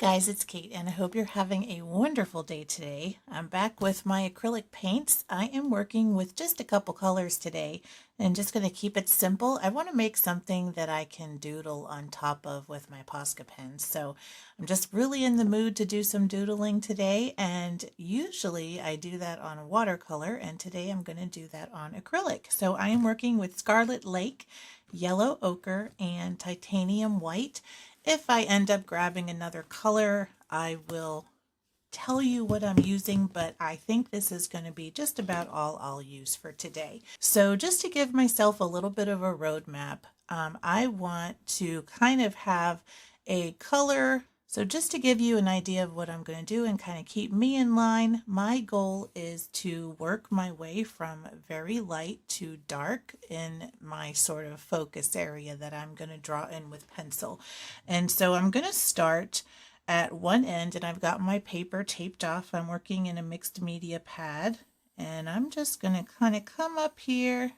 guys, it's Kate, and I hope you're having a wonderful day today. I'm back with my acrylic paints. I am working with just a couple colors today and just going to keep it simple. I want to make something that I can doodle on top of with my Posca pens. So I'm just really in the mood to do some doodling today, and usually I do that on watercolor, and today I'm going to do that on acrylic. So I am working with Scarlet Lake, Yellow Ochre, and Titanium White. If I end up grabbing another color, I will tell you what I'm using, but I think this is going to be just about all I'll use for today. So just to give myself a little bit of a roadmap, I want to kind of have a color. So just to give you an idea of what I'm going to do and kind of keep me in line, my goal is to work my way from very light to dark in my sort of focus area that I'm going to draw in with pencil. And so I'm going to start at one end, and I've got my paper taped off. I'm working in a mixed media pad, and I'm just going to kind of come up here.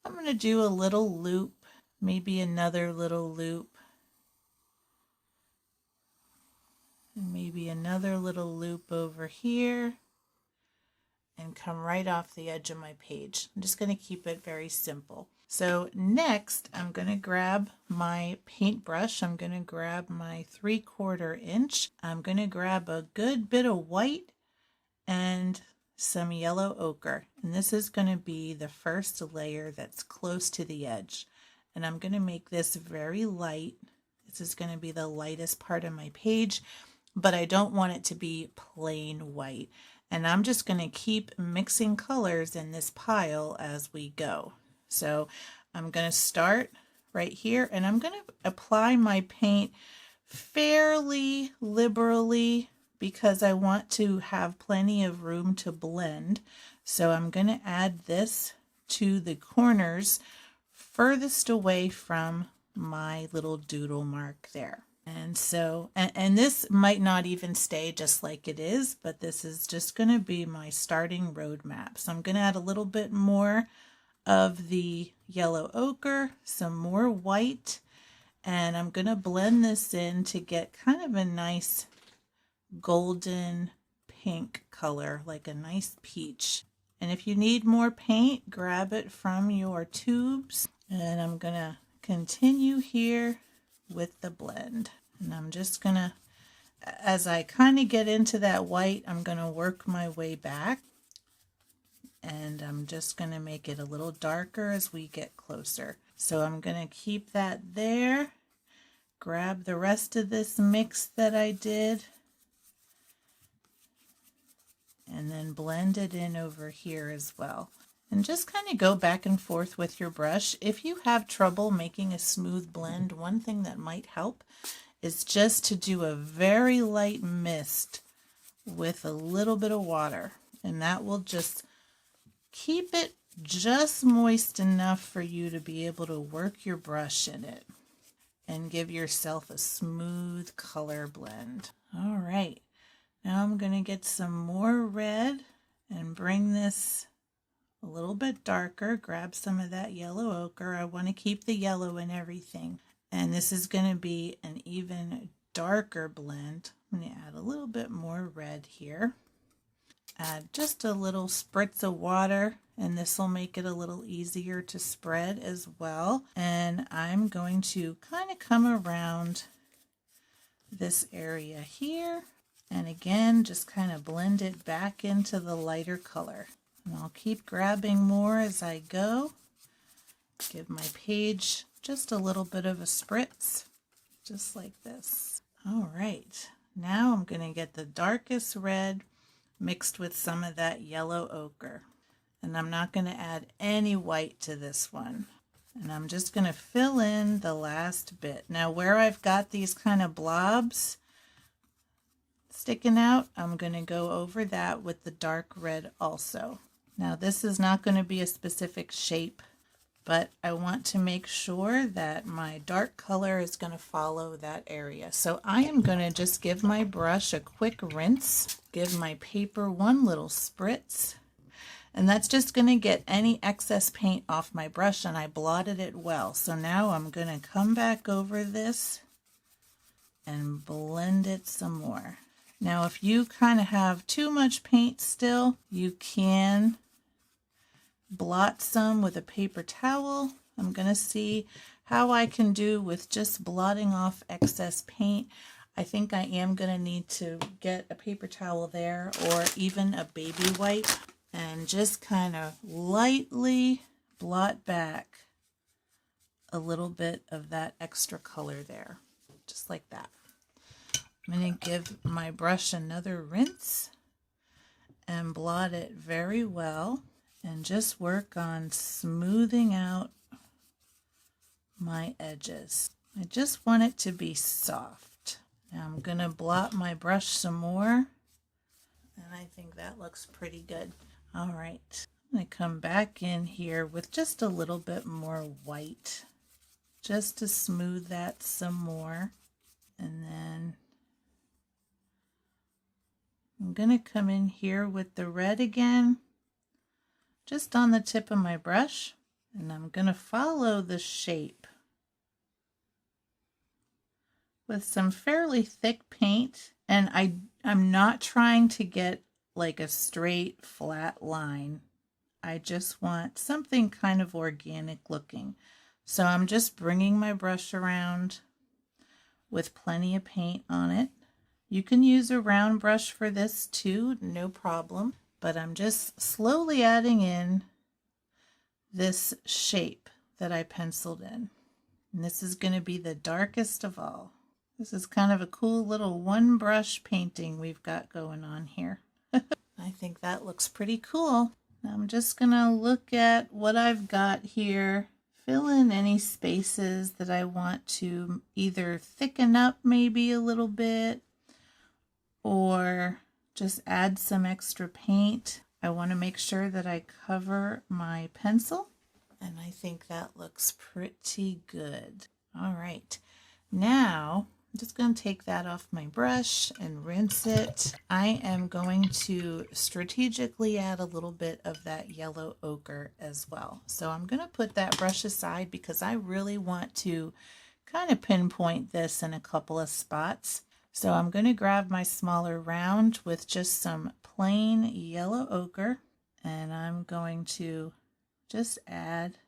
I'm going to do a little loop, maybe another little loop, and maybe another little loop over here, and come right off the edge of my page. I'm just going to keep it very simple. So next, I'm going to grab my paintbrush. I'm going to grab my 3/4 inch. I'm going to grab a good bit of white and some yellow ochre. And this is going to be the first layer that's close to the edge. And I'm going to make this very light. This is going to be the lightest part of my page, but I don't want it to be plain white. And I'm just going to keep mixing colors in this pile as we go. So I'm going to start right here, and I'm going to apply my paint fairly liberally because I want to have plenty of room to blend. So I'm going to add this to the corners furthest away from my little doodle mark there. And so, and this might not even stay just like it is, but this is just going to be my starting roadmap. So I'm going to add a little bit more of the yellow ochre, some more white, and I'm going to blend this in to get kind of a nice golden pink color, like a nice peach. And if you need more paint, grab it from your tubes. And I'm going to continue here with the blend. And I'm just going to, as I kind of get into that white, I'm going to work my way back. And I'm just going to make it a little darker as we get closer. So I'm going to keep that there. Grab the rest of this mix that I did. And then blend it in over here as well. And just kind of go back and forth with your brush. If you have trouble making a smooth blend, one thing that might help is just to do a very light mist with a little bit of water. And that will just keep it just moist enough for you to be able to work your brush in it and give yourself a smooth color blend. All right, now I'm going to get some more red and bring this a little bit darker. Grab some of that yellow ochre. I want to keep the yellow in everything. And this is going to be an even darker blend. I'm going to add a little bit more red here. Add just a little spritz of water, and this will make it a little easier to spread as well. And I'm going to kind of come around this area here, and again just kind of blend it back into the lighter color. And I'll keep grabbing more as I go. Give my page just a little bit of a spritz, just like this. All right, now I'm going to get the darkest red mixed with some of that yellow ochre. And I'm not going to add any white to this one. And I'm just going to fill in the last bit. Now where I've got these kind of blobs sticking out, I'm going to go over that with the dark red also. Now this is not going to be a specific shape, but I want to make sure that my dark color is going to follow that area. So I am going to just give my brush a quick rinse, give my paper one little spritz, and that's just going to get any excess paint off my brush, and I blotted it well. So now I'm going to come back over this and blend it some more. Now, if you kind of have too much paint still, you can blot some with a paper towel. I'm going to see how I can do with just blotting off excess paint. I think I am going to need to get a paper towel there or even a baby wipe and just kind of lightly blot back a little bit of that extra color there, just like that. I'm going to give my brush another rinse and blot it very well and just work on smoothing out my edges. I just want it to be soft. Now I'm going to blot my brush some more, and I think that looks pretty good. All right, I'm going to come back in here with just a little bit more white just to smooth that some more. And then I'm going to come in here with the red again, just on the tip of my brush, and I'm going to follow the shape with some fairly thick paint. And I'm not trying to get like a straight flat line. I just want something kind of organic looking. So I'm just bringing my brush around with plenty of paint on it. You can use a round brush for this too, no problem. But I'm just slowly adding in this shape that I penciled in. And this is going to be the darkest of all. This is kind of a cool little one brush painting we've got going on here. I think that looks pretty cool. Now I'm just going to look at what I've got here, fill in any spaces that I want to either thicken up maybe a little bit or just add some extra paint. I want to make sure that I cover my pencil, and I think that looks pretty good. All right, now I'm just going to take that off my brush and rinse it. I am going to strategically add a little bit of that yellow ochre as well. So I'm going to put that brush aside because I really want to kind of pinpoint this in a couple of spots. So I'm going to grab my smaller round with just some plain yellow ochre, and I'm going to just add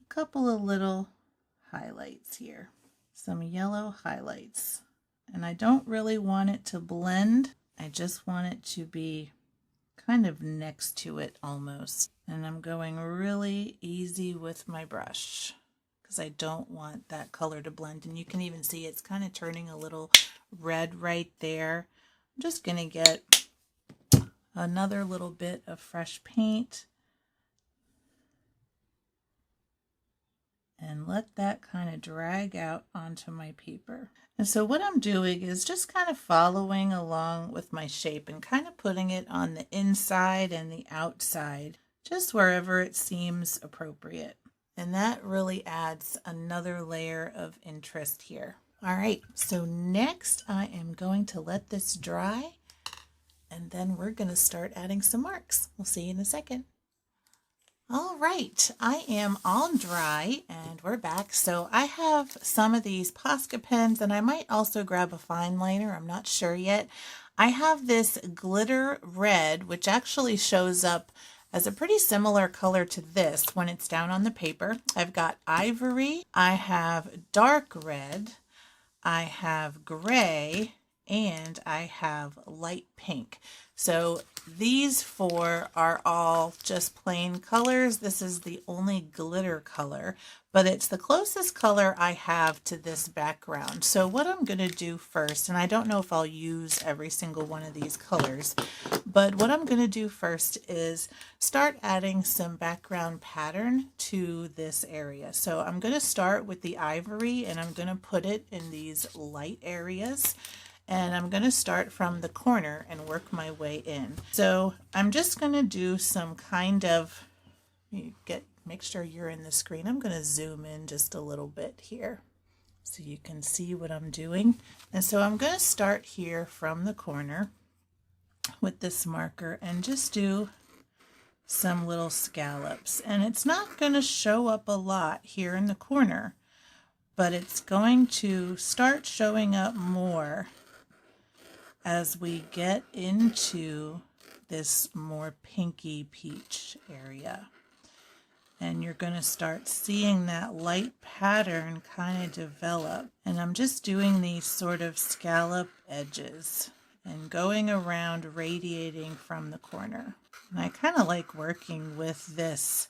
a couple of little highlights here. Some yellow highlights, and I don't really want it to blend. I just want it to be kind of next to it almost. And I'm going really easy with my brush because I don't want that color to blend. And you can even see it's kind of turning a little red right there. I'm just going to get another little bit of fresh paint and let that kind of drag out onto my paper. And so what I'm doing is just kind of following along with my shape and kind of putting it on the inside and the outside, just wherever it seems appropriate. And that really adds another layer of interest here. All right, so next I am going to let this dry, and then we're going to start adding some marks. We'll see you in a second. All right, I am all dry and we're back. So I have some of these Posca pens, and I might also grab a fine liner. I'm not sure yet. I have this glitter red, which actually shows up as a pretty similar color to this when it's down on the paper. I've got ivory, I have dark red, I have gray, and I have light pink. So these four are all just plain colors. This is the only glitter color, but it's the closest color I have to this background. So what I'm going to do first, and I don't know if I'll use every single one of these colors, but what I'm going to do first is start adding some background pattern to this area. So I'm going to start with the ivory, and I'm going to put it in these light areas. And I'm going to start from the corner and work my way in. So I'm just going to do some kind of, make sure you're in the screen. I'm going to zoom in just a little bit here so you can see what I'm doing. And so I'm going to start here from the corner with this marker and just do some little scallops. And it's not going to show up a lot here in the corner, but it's going to start showing up more as we get into this more pinky peach area. And you're going to start seeing that light pattern kind of develop. And I'm just doing these sort of scallop edges and going around, radiating from the corner. And I kind of like working with this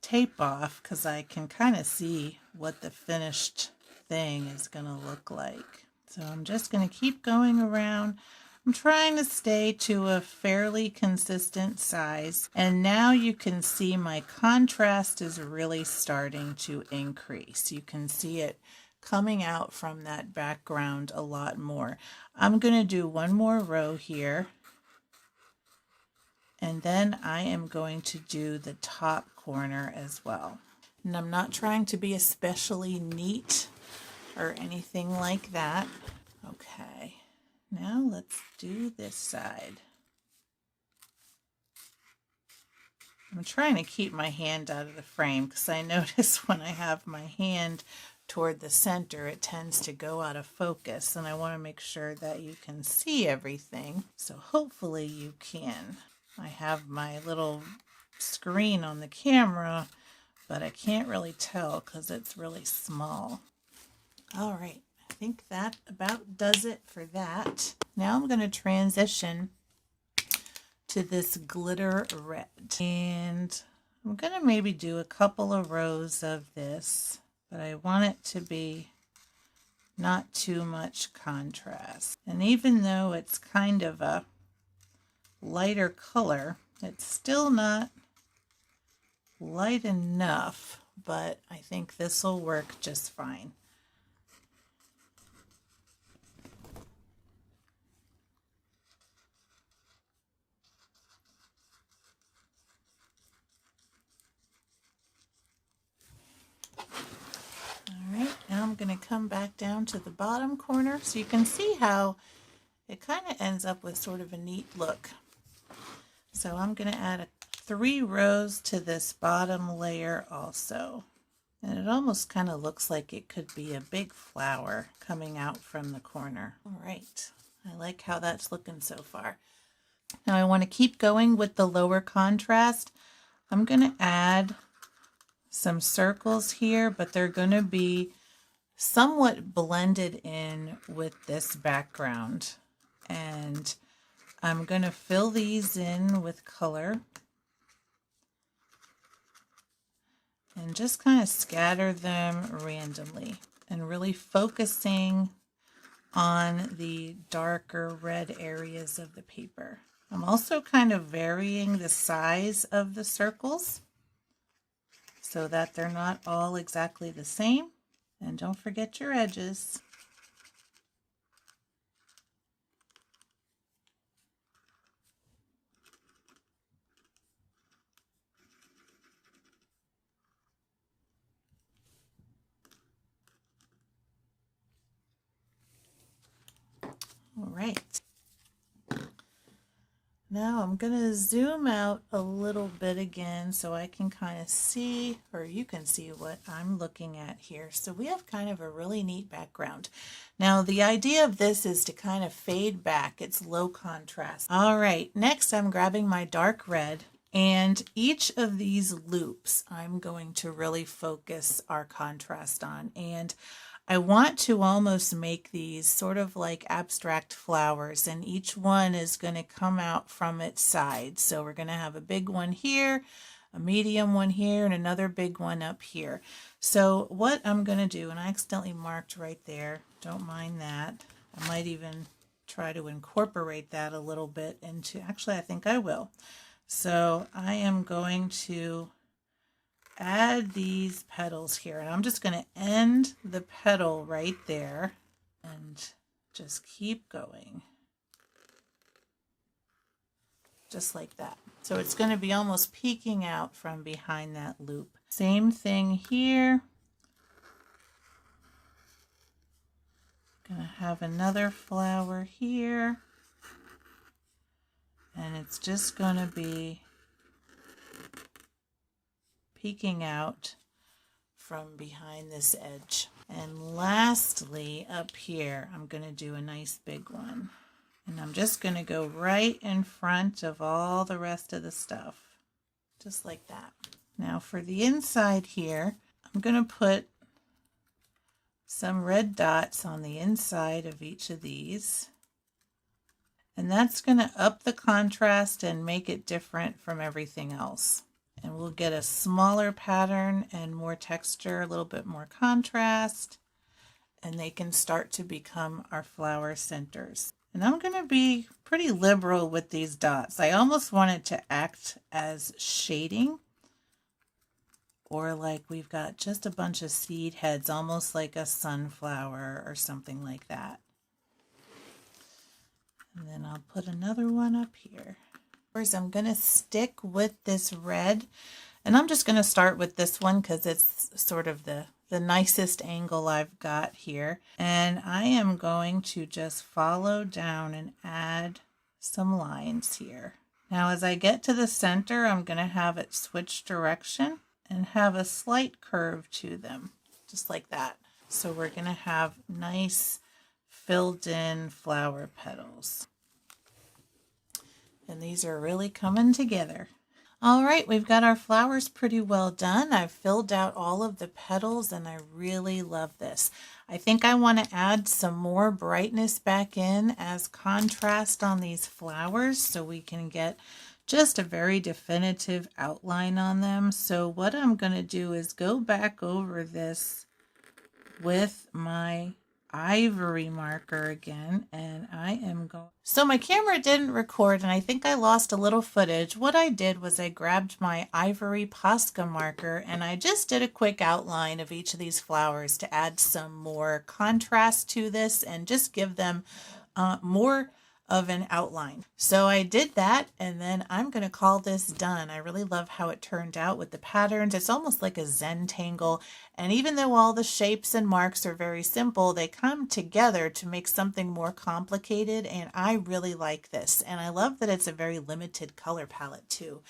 tape off because I can kind of see what the finished thing is going to look like. So I'm just going to keep going around. I'm trying to stay to a fairly consistent size, and now you can see my contrast is really starting to increase. You can see it coming out from that background a lot more. I'm going to do one more row here, and then I am going to do the top corner as well. And I'm not trying to be especially neat or anything like that. Okay. Now let's do this side. I'm trying to keep my hand out of the frame because I notice when I have my hand toward the center, it tends to go out of focus, and I want to make sure that you can see everything. So hopefully you can. I have my little screen on the camera, but I can't really tell because it's really small. All right. I think that about does it for that. Now I'm going to transition to this glitter red. And I'm going to maybe do a couple of rows of this, but I want it to be not too much contrast. And even though it's kind of a lighter color, it's still not light enough, but I think this will work just fine. Alright, now I'm going to come back down to the bottom corner so you can see how it kind of ends up with sort of a neat look. So I'm going to add 3 rows to this bottom layer also. And it almost kind of looks like it could be a big flower coming out from the corner. Alright, I like how that's looking so far. Now I want to keep going with the lower contrast. I'm going to add some circles here, but they're going to be somewhat blended in with this background. And I'm going to fill these in with color and just kind of scatter them randomly and really focusing on the darker red areas of the paper. I'm also kind of varying the size of the circles so that they're not all exactly the same. And don't forget your edges. All right. Now I'm going to zoom out a little bit again so I can kind of see, or you can see what I'm looking at here. So we have kind of a really neat background. Now the idea of this is to kind of fade back. It's low contrast. All right, next I'm grabbing my dark red, and each of these loops I'm going to really focus our contrast on. And I want to almost make these sort of like abstract flowers, and each one is going to come out from its side. So we're going to have a big one here, a medium one here, and another big one up here. So what I'm going to do, and I accidentally marked right there, don't mind that. I might even try to incorporate that a little bit into, actually I think I will. So I am going to add these petals here, and I'm just going to end the petal right there and just keep going just like that. So it's going to be almost peeking out from behind that loop. Same thing here. Going to have another flower here, and it's just going to be peeking out from behind this edge. And lastly, up here, I'm going to do a nice big one. And I'm just going to go right in front of all the rest of the stuff, just like that. Now for the inside here, I'm going to put some red dots on the inside of each of these. And that's going to up the contrast and make it different from everything else. And we'll get a smaller pattern and more texture, a little bit more contrast, and they can start to become our flower centers. And I'm going to be pretty liberal with these dots. I almost want it to act as shading, or like we've got just a bunch of seed heads, almost like a sunflower or something like that. And then I'll put another one up here. First, I'm going to stick with this red, and I'm just going to start with this one because it's sort of the nicest angle I've got here. And I am going to just follow down and add some lines here. Now, as I get to the center, I'm going to have it switch direction and have a slight curve to them, just like that. So we're going to have nice filled in flower petals. And these are really coming together. All right, we've got our flowers pretty well done. I've filled out all of the petals and I really love this. I think I want to add some more brightness back in as contrast on these flowers so we can get just a very definitive outline on them. So what I'm going to do is go back over this with my ivory marker again, and I am going. So my camera didn't record and I think I lost a little footage. What I did was I grabbed my ivory Posca marker and I just did a quick outline of each of these flowers to add some more contrast to this and just give them more of an outline. So I did that, and then I'm going to call this done. I really love how it turned out with the patterns. It's almost like a Zentangle, and even though all the shapes and marks are very simple, they come together to make something more complicated, and I really like this. And I love that it's a very limited color palette too,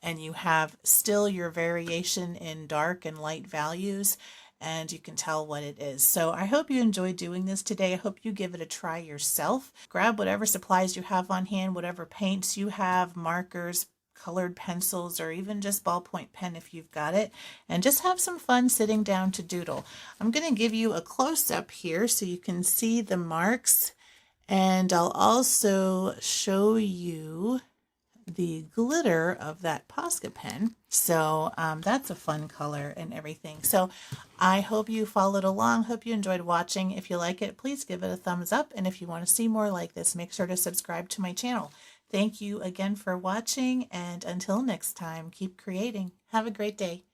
and you have still your variation in dark and light values, and you can tell what it is. So I hope you enjoyed doing this today. I hope you give it a try yourself. Grab whatever supplies you have on hand, whatever paints you have, markers, colored pencils, or even just ballpoint pen if you've got it, and just have some fun sitting down to doodle. I'm going to give you a close-up here so you can see the marks, and I'll also show you the glitter of that Posca pen. So that's a fun color and everything. So I hope you followed along. Hope you enjoyed watching. If you like it, please give it a thumbs up. And if you want to see more like this, make sure to subscribe to my channel. Thank you again for watching. And until next time, keep creating. Have a great day.